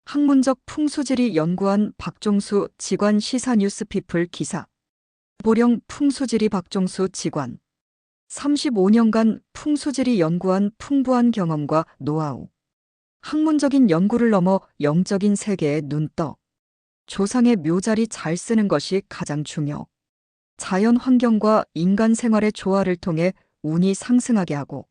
학문적 풍수지리 연구원 박종수 직관 시사뉴스피플 기사. 보령 풍수지리 박종수 직관. 35년간 풍수지리 연구한 풍부한 경험과 노하우. 학문적인 연구를 넘어 영적인 세계에 눈떠. 조상의 묘자리 잘 쓰는 것이 가장 중요. 자연 환경과 인간 생활의 조화를 통해 운이 상승하게 하고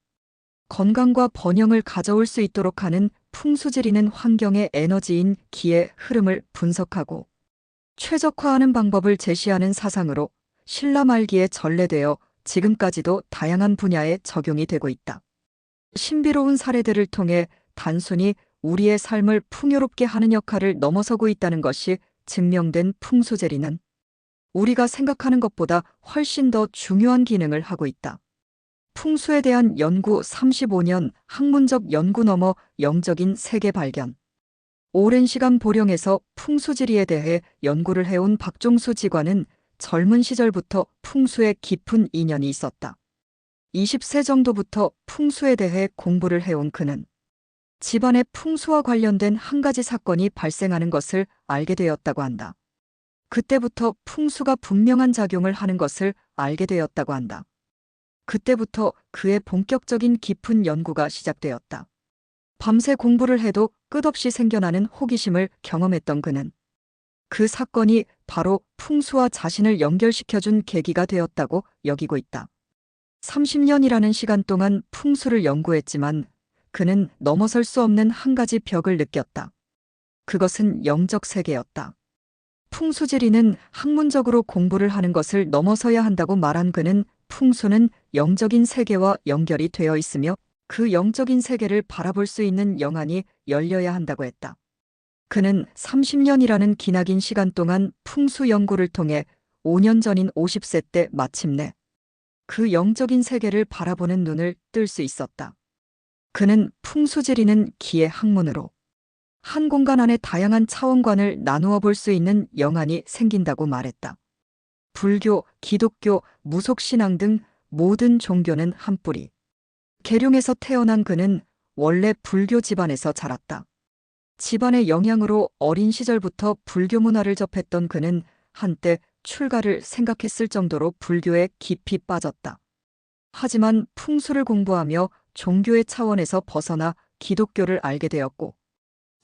건강과 번영을 가져올 수 있도록 하는 풍수지리는 환경의 에너지인 기의 흐름을 분석하고 최적화하는 방법을 제시하는 사상으로 신라 말기에 전래되어 지금까지도 다양한 분야에 적용이 되고 있다. 신비로운 사례들을 통해 단순히 우리의 삶을 풍요롭게 하는 역할을 넘어서고 있다는 것이 증명된 풍수지리는 우리가 생각하는 것보다 훨씬 더 중요한 기능을 하고 있다. 풍수에 대한 연구 35년 학문적 연구 넘어 영적인 세계 발견. 오랜 시간 보령에서 풍수지리에 대해 연구를 해온 박종수 직관은 젊은 시절부터 풍수에 깊은 인연이 있었다. 20세 정도부터 풍수에 대해 공부를 해온 그는 집안의 풍수와 관련된 한 가지 사건이 발생하는 것을 알게 되었다고 한다. 그때부터 풍수가 분명한 작용을 하는 것을 알게 되었다고 한다. 그때부터 그의 본격적인 깊은 연구가 시작되었다. 밤새 공부를 해도 끝없이 생겨나는 호기심을 경험했던 그는 그 사건이 바로 풍수와 자신을 연결시켜준 계기가 되었다고 여기고 있다. 30년이라는 시간 동안 풍수를 연구했지만 그는 넘어설 수 없는 한 가지 벽을 느꼈다. 그것은 영적 세계였다. 풍수지리는 학문적으로 공부를 하는 것을 넘어서야 한다고 말한 그는 풍수는 영적인 세계와 연결이 되어 있으며 그 영적인 세계를 바라볼 수 있는 영안이 열려야 한다고 했다. 그는 30년이라는 기나긴 시간 동안 풍수 연구를 통해 5년 전인 50세 때 마침내 그 영적인 세계를 바라보는 눈을 뜰 수 있었다. 그는 풍수지리는 기의 학문으로 한 공간 안에 다양한 차원관을 나누어 볼 수 있는 영안이 생긴다고 말했다. 불교, 기독교, 무속신앙 등 모든 종교는 한 뿌리. 계룡에서 태어난 그는 원래 불교 집안에서 자랐다. 집안의 영향으로 어린 시절부터 불교 문화를 접했던 그는 한때 출가를 생각했을 정도로 불교에 깊이 빠졌다. 하지만 풍수를 공부하며 종교의 차원에서 벗어나 기독교를 알게 되었고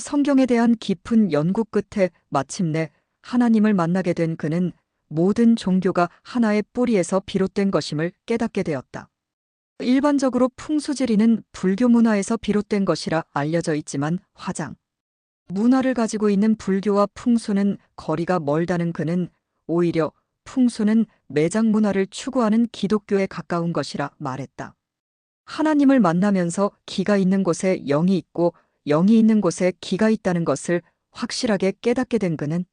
성경에 대한 깊은 연구 끝에 마침내 하나님을 만나게 된 그는 모든 종교가 하나의 뿌리에서 비롯된 것임을 깨닫게 되었다. 일반적으로 풍수지리는 불교 문화에서 비롯된 것이라 알려져 있지만 화장, 문화를 가지고 있는 불교와 풍수는 거리가 멀다는 그는 오히려 풍수는 매장 문화를 추구하는 기독교에 가까운 것이라 말했다. 하나님을 만나면서 기가 있는 곳에 영이 있고 영이 있는 곳에 기가 있다는 것을 확실하게 깨닫게 된 그는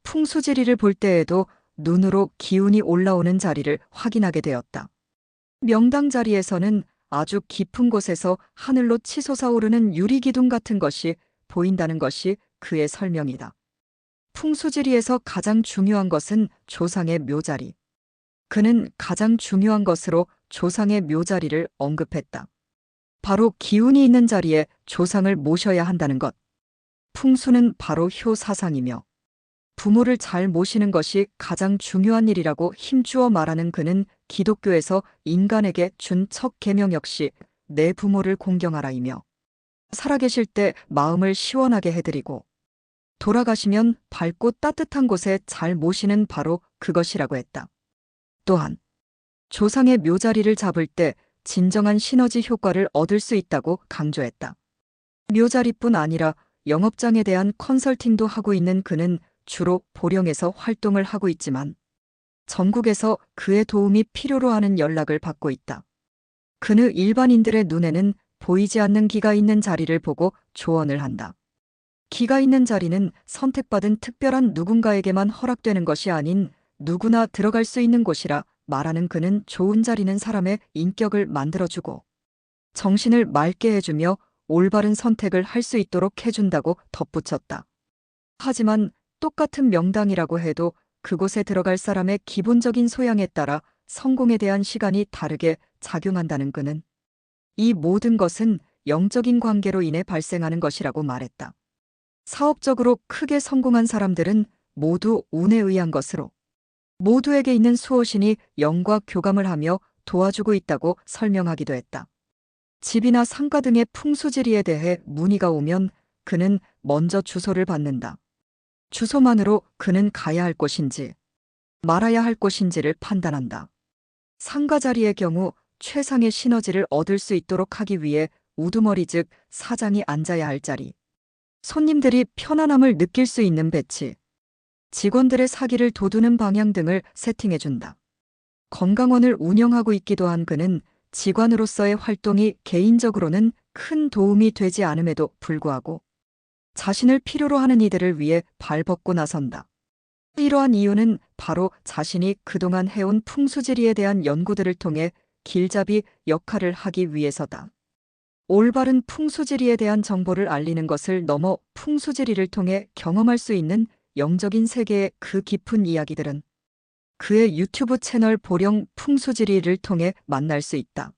풍수지리를 볼 때에도 눈으로 기운이 올라오는 자리를 확인하게 되었다. 명당 자리에서는 아주 깊은 곳에서 하늘로 치솟아오르는 유리기둥 같은 것이 보인다는 것이 그의 설명이다. 풍수지리에서 가장 중요한 것은 조상의 묘자리. 그는 가장 중요한 것으로 조상의 묘자리를 언급했다. 바로 기운이 있는 자리에 조상을 모셔야 한다는 것. 풍수는 바로 효사상이며 부모를 잘 모시는 것이 가장 중요한 일이라고 힘주어 말하는 그는 기독교에서 인간에게 준 첫 계명 역시 내 부모를 공경하라이며 살아계실 때 마음을 시원하게 해드리고 돌아가시면 밝고 따뜻한 곳에 잘 모시는 바로 그것이라고 했다. 또한 조상의 묘자리를 잡을 때 진정한 시너지 효과를 얻을 수 있다고 강조했다. 묘자리뿐 아니라 영업장에 대한 컨설팅도 하고 있는 그는 주로 보령에서 활동을 하고 있지만 전국에서 그의 도움이 필요로 하는 연락을 받고 있다. 그는 일반인들의 눈에는 보이지 않는 기가 있는 자리를 보고 조언을 한다. 기가 있는 자리는 선택받은 특별한 누군가에게만 허락되는 것이 아닌 누구나 들어갈 수 있는 곳이라 말하는 그는 좋은 자리는 사람의 인격을 만들어주고 정신을 맑게 해주며 올바른 선택을 할 수 있도록 해준다고 덧붙였다. 하지만 똑같은 명당이라고 해도 그곳에 들어갈 사람의 기본적인 소양에 따라 성공에 대한 시간이 다르게 작용한다는 그는 이 모든 것은 영적인 관계로 인해 발생하는 것이라고 말했다. 사업적으로 크게 성공한 사람들은 모두 운에 의한 것으로 모두에게 있는 수호신이 영과 교감을 하며 도와주고 있다고 설명하기도 했다. 집이나 상가 등의 풍수지리에 대해 문의가 오면 그는 먼저 주소를 받는다. 주소만으로 그는 가야 할 곳인지 말아야 할 곳인지를 판단한다. 상가 자리의 경우 최상의 시너지를 얻을 수 있도록 하기 위해 우두머리 즉 사장이 앉아야 할 자리, 손님들이 편안함을 느낄 수 있는 배치, 직원들의 사기를 돋우는 방향 등을 세팅해준다. 건강원을 운영하고 있기도 한 그는 직원으로서의 활동이 개인적으로는 큰 도움이 되지 않음에도 불구하고 자신을 필요로 하는 이들을 위해 발벗고 나선다. 이러한 이유는 바로 자신이 그동안 해온 풍수지리에 대한 연구들을 통해 길잡이 역할을 하기 위해서다. 올바른 풍수지리에 대한 정보를 알리는 것을 넘어 풍수지리를 통해 경험할 수 있는 영적인 세계의 그 깊은 이야기들은 그의 유튜브 채널 보령 풍수지리를 통해 만날 수 있다.